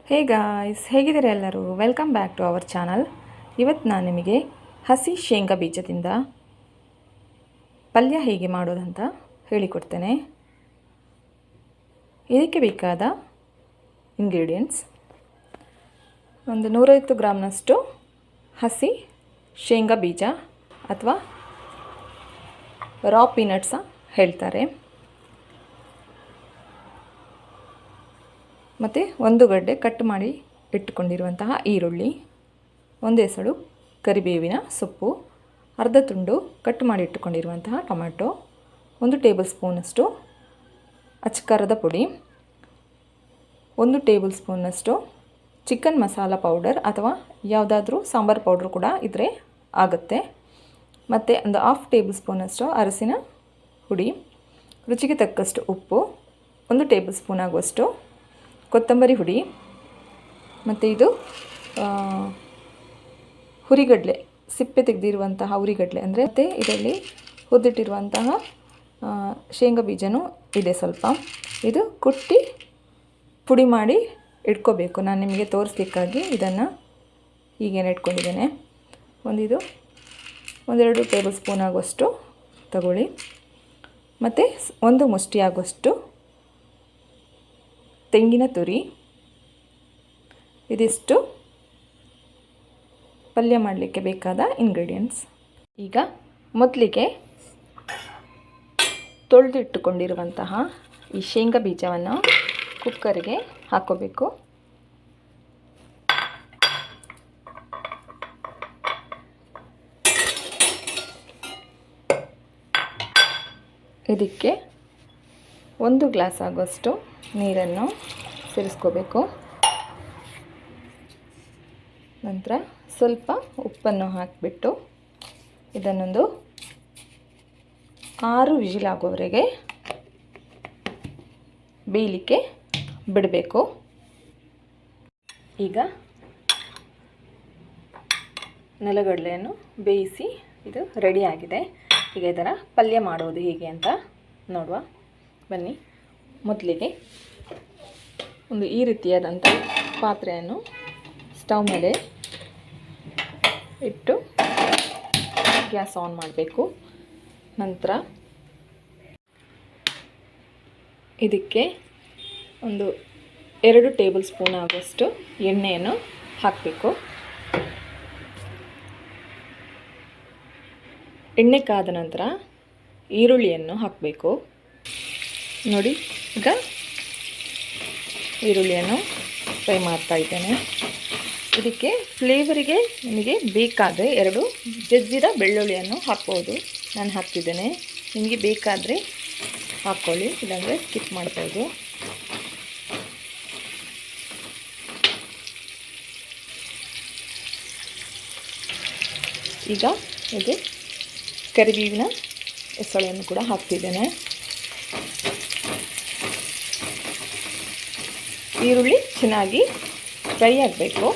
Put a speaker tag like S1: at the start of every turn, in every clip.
S1: ಹೇ guys, ಹೇಗಿದ್ದೀರಾ ಎಲ್ಲರೂ? Welcome back to our channel. ಇವತ್ತು ನಾನು ನಿಮಗೆ ಹಸಿ ಶೇಂಗಾ ಬೀಜದಿಂದ ಪಲ್ಯ ಹೇಗೆ ಮಾಡೋದಂತ ಹೇಳಿಕೊಡ್ತೇನೆ. ಇದಕ್ಕೆ ಬೇಕಾದ ಇಂಗ್ರೀಡಿಯೆಂಟ್ಸ್: ಒಂದು 150 ಗ್ರಾಮ್ನಷ್ಟು ಹಸಿ ಶೇಂಗಾ ಬೀಜ ಅಥವಾ ರಾ ಪೀನಟ್ಸ ಹೇಳ್ತಾರೆ, ಮತ್ತು 1 ಗಡ್ಡೆ ಕಟ್ ಮಾಡಿ ಇಟ್ಟುಕೊಂಡಿರುವಂತಹ ಈರುಳ್ಳಿ, 1 ಎಸಳು ಕರಿಬೇವಿನ ಸೊಪ್ಪು, ಅರ್ಧ ತುಂಡು ಕಟ್ ಮಾಡಿ ಇಟ್ಟುಕೊಂಡಿರುವಂತಹ ಟೊಮೆಟೊ, 1 ಟೇಬಲ್ ಸ್ಪೂನಷ್ಟು ಅಚ್ಚಕಾರದ ಪುಡಿ, 1 ಟೇಬಲ್ ಸ್ಪೂನಷ್ಟು ಚಿಕನ್ ಮಸಾಲ ಪೌಡರ್ ಅಥವಾ ಯಾವುದಾದ್ರೂ ಸಾಂಬಾರು ಪೌಡ್ರ್ ಕೂಡ ಇದ್ದರೆ ಆಗುತ್ತೆ, ಮತ್ತು ಒಂದು 1/2 ಟೇಬಲ್ ಸ್ಪೂನಷ್ಟು ಅರಸಿನ ಹುಡಿ, ರುಚಿಗೆ ತಕ್ಕಷ್ಟು ಉಪ್ಪು, 1 ಟೇಬಲ್ ಸ್ಪೂನ್ ಆಗುವಷ್ಟು ಕೊತ್ತಂಬರಿ ಹುಡಿ, ಮತ್ತು ಇದು ಹುರಿಗಡಲೆ, ಸಿಪ್ಪೆ ತೆಗೆದಿರುವಂತಹ ಹುರಿಗಡಲೆ ಅಂದರೆ, ಮತ್ತು ಇದರಲ್ಲಿ ಹುರಿದಿಟ್ಟಿರುವಂತಹ ಶೇಂಗಾ ಬೀಜನೂ ಇದೆ ಸ್ವಲ್ಪ. ಇದು ಕುಟ್ಟಿ ಪುಡಿ ಮಾಡಿ ಇಟ್ಕೋಬೇಕು. ನಾನು ನಿಮಗೆ ತೋರಿಸ್ಲಿಕ್ಕಾಗಿ ಇದನ್ನು ಹೀಗೇನು ಇಟ್ಕೊಂಡಿದ್ದೇನೆ. ಒಂದೆರಡು ಟೇಬಲ್ ಸ್ಪೂನ್ ಆಗುವಷ್ಟು ತಗೊಳ್ಳಿ, ಮತ್ತು 1 ಮುಷ್ಟಿ ಆಗುವಷ್ಟು ತೆಂಗಿನ ತುರಿ. ಇದಿಷ್ಟು ಪಲ್ಯ ಮಾಡಲಿಕ್ಕೆ ಬೇಕಾದ ಇಂಗ್ರೀಡಿಯೆಂಟ್ಸ್. ಈಗ ಮೊದಲಿಗೆ ತೊಳೆದಿಟ್ಟುಕೊಂಡಿರುವಂತಹ ಈ ಶೇಂಗಾ ಬೀಜವನ್ನು ಕುಕ್ಕರಿಗೆ ಹಾಕ್ಕೋಬೇಕು. ಇದಕ್ಕೆ 1 ಗ್ಲಾಸ್ ಆಗುವಷ್ಟು ನೀರನ್ನು ಸೇರಿಸ್ಕೋಬೇಕು. ನಂತರ ಸ್ವಲ್ಪ ಉಪ್ಪನ್ನು ಹಾಕಿಬಿಟ್ಟು ಇದನ್ನೊಂದು 6 ವಿಜಿಲ್ ಆಗೋವರೆಗೆ ಬೇಯಲಿಕ್ಕೆ ಬಿಡಬೇಕು. ಈಗ ನೆಲಗಡಲೆಯನ್ನು ಬೇಯಿಸಿ ಇದು ರೆಡಿಯಾಗಿದೆ. ಈಗ ಇದರ ಪಲ್ಯ ಮಾಡೋದು ಹೇಗೆ ಅಂತ ನೋಡುವ ಬನ್ನಿ. ಮೊದಲಿಗೆ ಈ ರೀತಿಯಾದಂಥ ಪಾತ್ರೆಯನ್ನು ಸ್ಟವ್ ಮೇಲೆ ಇಟ್ಟು ಗ್ಯಾಸ್ ಆನ್ ಮಾಡಬೇಕು. ನಂತರ ಇದಕ್ಕೆ 2 ಟೇಬಲ್ ಸ್ಪೂನ್ ಆಗುವಷ್ಟು ಎಣ್ಣೆಯನ್ನು ಹಾಕಬೇಕು. ಎಣ್ಣೆ ಕಾದ ನಂತರ ಈರುಳ್ಳಿಯನ್ನು ಹಾಕಬೇಕು. ನೋಡಿ, ಈಗ ಈರುಳ್ಳಿಯನ್ನು ಫ್ರೈ ಮಾಡ್ತಾ ಇದ್ದೇನೆ. ಇದಕ್ಕೆ ಫ್ಲೇವರಿಗೆ ನಿಮಗೆ ಬೇಕಾದರೆ 2 ಜಜ್ಜಿದ ಬೆಳ್ಳುಳ್ಳಿಯನ್ನು ಹಾಕ್ಬೋದು. ನಾನು ಹಾಕ್ತಿದ್ದೇನೆ. ನಿಮಗೆ ಬೇಕಾದರೆ ಹಾಕ್ಕೊಳ್ಳಿ, ಇಲ್ಲಾಂದರೆ ಸ್ಕಿಪ್ ಮಾಡ್ಬೋದು. ಈಗ ಇದು ಕರಿಬೇವಿನ ಎಸಳೆಯನ್ನು ಕೂಡ ಹಾಕ್ತಿದ್ದೇನೆ. ಈರುಳ್ಳಿ ಚೆನ್ನಾಗಿ ಫ್ರೈ ಆಗಬೇಕು.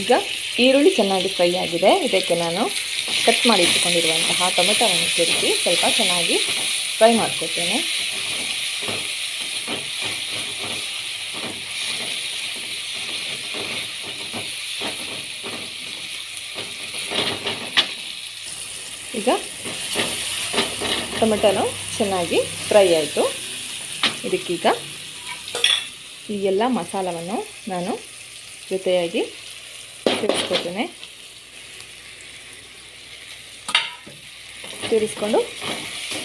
S1: ಈಗ ಈರುಳ್ಳಿ ಚೆನ್ನಾಗಿ ಫ್ರೈ ಆಗಿದೆ. ಇದಕ್ಕೆ ನಾನು ಕಟ್ ಮಾಡಿ ಇಟ್ಟುಕೊಂಡಿರುವಂತಹ ಟೊಮೆಟೊವನ್ನು ಸೇರಿಸಿ ಸ್ವಲ್ಪ ಚೆನ್ನಾಗಿ ಫ್ರೈ ಮಾಡ್ಕೊತೇನೆ. ಈಗ ಟೊಮೆಟೊನು ಚೆನ್ನಾಗಿ ಫ್ರೈ ಆಯಿತು. ಇದಕ್ಕೀಗ ಈ ಎಲ್ಲ ಮಸಾಲವನ್ನು ನಾನು ಜೊತೆಯಾಗಿ ಸೇರಿಸ್ಕೊತೇನೆ. ಸೇರಿಸ್ಕೊಂಡು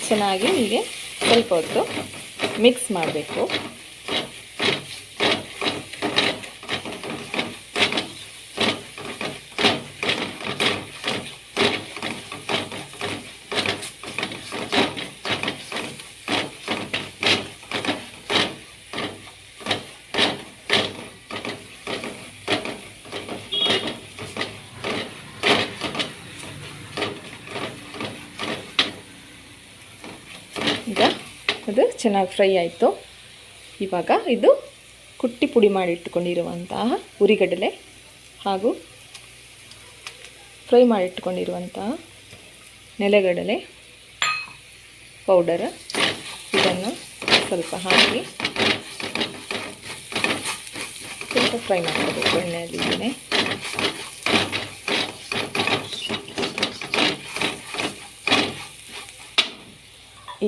S1: ಚೆನ್ನಾಗಿ ಹೀಗೆ ಸ್ವಲ್ಪ ಹೊತ್ತು ಮಿಕ್ಸ್ ಮಾಡಬೇಕು. ಈಗ ಅದು ಚೆನ್ನಾಗಿ ಫ್ರೈ ಆಯಿತು. ಇವಾಗ ಇದು ಕುಟ್ಟಿ ಪುಡಿ ಮಾಡಿ ಇಟ್ಟುಕೊಂಡಿರುವಂತಹ ಹುರಿಗಡಲೆ ಹಾಗೂ ಫ್ರೈ ಮಾಡಿಟ್ಕೊಂಡಿರುವಂತಹ ನೆಲಗಡಲೆ ಪೌಡರ್ ಇದನ್ನು ಸ್ವಲ್ಪ ಹಾಕಿ ಸ್ವಲ್ಪ ಫ್ರೈ ಮಾಡ್ಕೋಬೇಕು ಎಣ್ಣೆಯಲ್ಲಿದ್ದೇನೆ.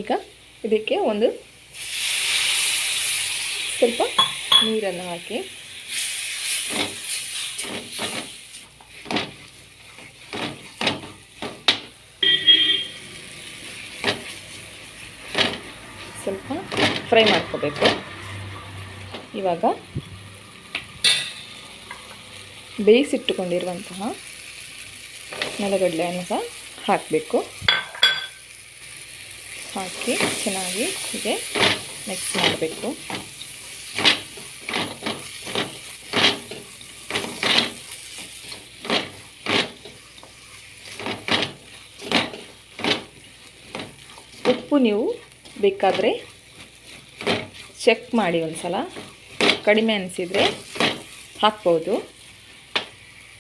S1: ಈಗ ಇದಕ್ಕೆ ಒಂದು ಸ್ವಲ್ಪ ನೀರನ್ನು ಹಾಕಿ ಸ್ವಲ್ಪ ಫ್ರೈ ಮಾಡ್ಕೋಬೇಕು. ಇವಾಗ ಬೇಯಿಸಿಟ್ಟುಕೊಂಡಿರುವಂತಹ ನೆಲಗಡಲೆಯನ್ನು ಸಹ ಹಾಕಬೇಕು. ಹಾಕಿ ಚೆನ್ನಾಗಿ ಹೀಗೆ ಮಿಕ್ಸ್ ಮಾಡಬೇಕು. ಉಪ್ಪು ನೀವು ಬೇಕಾದರೆ ಚೆಕ್ ಮಾಡಿ ಒಂದು ಸಲ, ಕಡಿಮೆ ಅನಿಸಿದರೆ ಹಾಕ್ಬೋದು.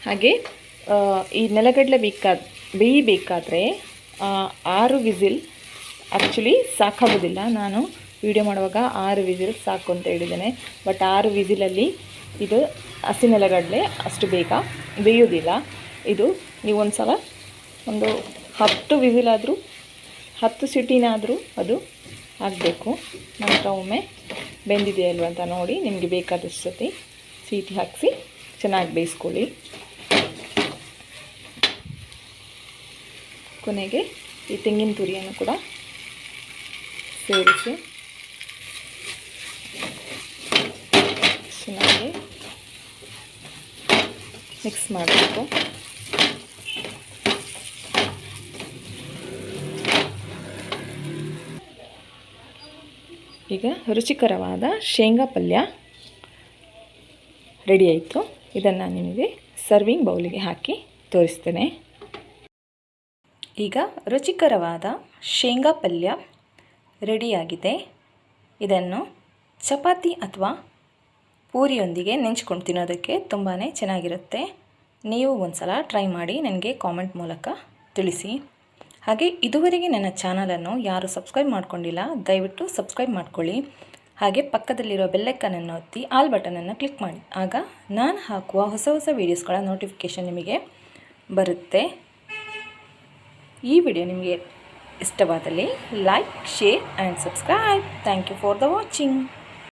S1: ಹಾಗೆ ಈ ನೆಲಗಡಲೆ ಬೇಯಬೇಕಾದ್ರೆ 6 ವಿಸಿಲ್ ಆ್ಯಕ್ಚುಲಿ ಸಾಕಾಗೋದಿಲ್ಲ. ನಾನು ವಿಡಿಯೋ ಮಾಡುವಾಗ 6 ವಿಸಿಲ್ ಸಾಕು ಅಂತ ಹೇಳಿದ್ದೇನೆ. ಬಟ್ 6 ವಿಸಿಲಲ್ಲಿ ಇದು ಹಸಿ ನೆಲಗಡಲೆ ಅಷ್ಟು ಬೇಗ ಬೇಯೋದಿಲ್ಲ. ಇದು ನೀವು ಒಂದು ಸಲ ಒಂದು 10 ವಿಸಿಲಾದರೂ 10 ಸಿಟಿನಾದರೂ ಅದು ಹಾಕಬೇಕು. ನಂತರ ಒಮ್ಮೆ ಬೆಂದಿದೆಯಲ್ವ ಅಂತ ನೋಡಿ ನಿಮಗೆ ಬೇಕಾದಷ್ಟು ಸತಿ ಸೀಟಿ ಹಾಕಿಸಿ ಚೆನ್ನಾಗಿ ಬೇಯಿಸ್ಕೊಳ್ಳಿ. ಕೊನೆಗೆ ಈ ತೆಂಗಿನ ತುರಿಯನ್ನು ಕೂಡ ಸೇರಿಸಿ ಚೆನ್ನಾಗಿ ಮಿಕ್ಸ್ ಮಾಡಬೇಕು. ಈಗ ರುಚಿಕರವಾದ ಶೇಂಗಾ ಪಲ್ಯ ರೆಡಿ ಆಯಿತು. ಇದನ್ನು ನಿಮಗೆ ಸರ್ವಿಂಗ್ ಬೌಲಿಗೆ ಹಾಕಿ ತೋರಿಸ್ತೇನೆ. ಈಗ ರುಚಿಕರವಾದ ಶೇಂಗಾ ಪಲ್ಯ ರೆಡಿಯಾಗಿದೆ. ಇದನ್ನು ಚಪಾತಿ ಅಥವಾ ಪೂರಿಯೊಂದಿಗೆ ನೆಂಚ್ಕೊಂಡು ತಿನ್ನೋದಕ್ಕೆ ತುಂಬಾ ಚೆನ್ನಾಗಿರುತ್ತೆ. ನೀವು ಒಂದು ಸಲ ಟ್ರೈ ಮಾಡಿ ನನಗೆ ಕಾಮೆಂಟ್ ಮೂಲಕ ತಿಳಿಸಿ. ಹಾಗೆ ಇದುವರೆಗೆ ನನ್ನ ಚಾನಲನ್ನು ಯಾರು ಸಬ್ಸ್ಕ್ರೈಬ್ ಮಾಡ್ಕೊಂಡಿಲ್ಲ ದಯವಿಟ್ಟು ಸಬ್ಸ್ಕ್ರೈಬ್ ಮಾಡ್ಕೊಳ್ಳಿ. ಹಾಗೆ ಪಕ್ಕದಲ್ಲಿರೋ ಬೆಲ್ಲೈಕನನ್ನು ಒತ್ತಿ ಆಲ್ ಬಟನನ್ನು ಕ್ಲಿಕ್ ಮಾಡಿ. ಆಗ ನಾನು ಹಾಕುವ ಹೊಸ ಹೊಸ ವೀಡಿಯೋಸ್ಗಳ ನೋಟಿಫಿಕೇಷನ್ ನಿಮಗೆ ಬರುತ್ತೆ. ಈ ವಿಡಿಯೋ ನಿಮಗೆ ಇಷ್ಟವಾದಲ್ಲಿ like, share and subscribe. Thank you for the watching.